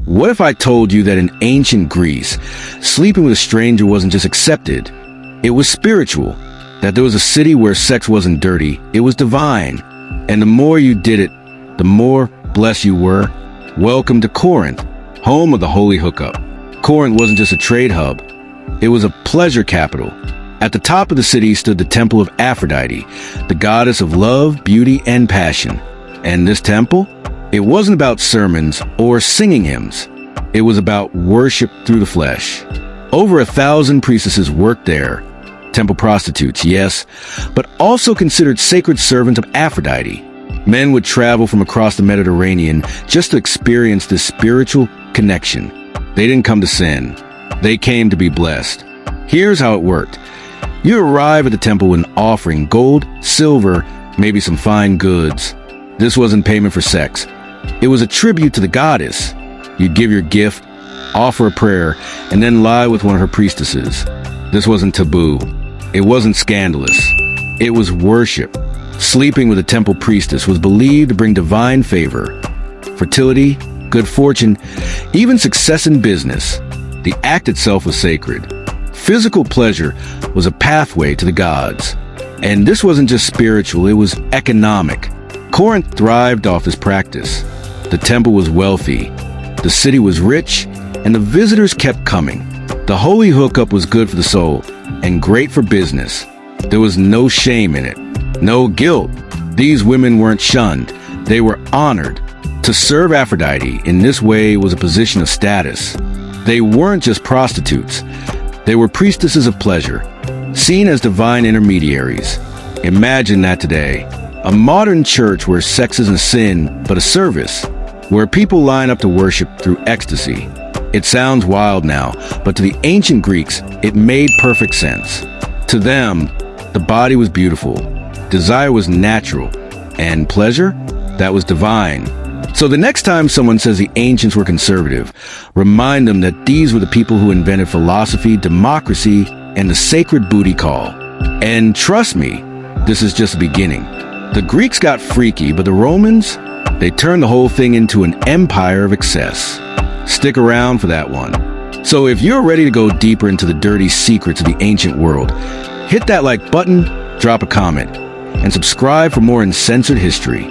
What if I told you that in ancient Greece, sleeping with a stranger wasn't just accepted, it was spiritual? That there was a city where sex wasn't dirty, it was divine. And the more you did it, the more blessed you were. Welcome to Corinth, home of the holy hookup. Corinth wasn't just a trade hub, it was a pleasure capital. At the top of the city stood the temple of Aphrodite, the goddess of love, beauty, and passion. And this temple? It wasn't about sermons or singing hymns. It was about worship through the flesh. Over 1,000 priestesses worked there. Temple prostitutes, yes, but also considered sacred servants of Aphrodite. Men would travel from across the Mediterranean just to experience this spiritual connection. They didn't come to sin. They came to be blessed. Here's how it worked. You arrive at the temple with an offering, gold, silver, maybe some fine goods. This wasn't payment for sex. It was a tribute to the goddess. You'd give your gift, offer a prayer, and then lie with one of her priestesses. This wasn't taboo. It wasn't scandalous. It was worship. Sleeping with a temple priestess was believed to bring divine favor, fertility, good fortune, even success in business. The act itself was sacred. Physical pleasure was a pathway to the gods. And this wasn't just spiritual, it was economic. Corinth thrived off this practice. The temple was wealthy, the city was rich, and the visitors kept coming. The holy hookup was good for the soul and great for business. There was no shame in it, no guilt. These women weren't shunned, they were honored. To serve Aphrodite in this way was a position of status. They weren't just prostitutes. They were priestesses of pleasure, seen as divine intermediaries. Imagine that today. A modern church where sex isn't a sin, but a service, where people line up to worship through ecstasy. It sounds wild now, but to the ancient Greeks, it made perfect sense. To them, the body was beautiful, desire was natural, and pleasure, that was divine. So the next time someone says the ancients were conservative, remind them that these were the people who invented philosophy, democracy, and the sacred booty call. And trust me, this is just the beginning. The Greeks got freaky, but the Romans, they turned the whole thing into an empire of excess. Stick around for that one. So if you're ready to go deeper into the dirty secrets of the ancient world, hit that like button, drop a comment, and subscribe for more uncensored history.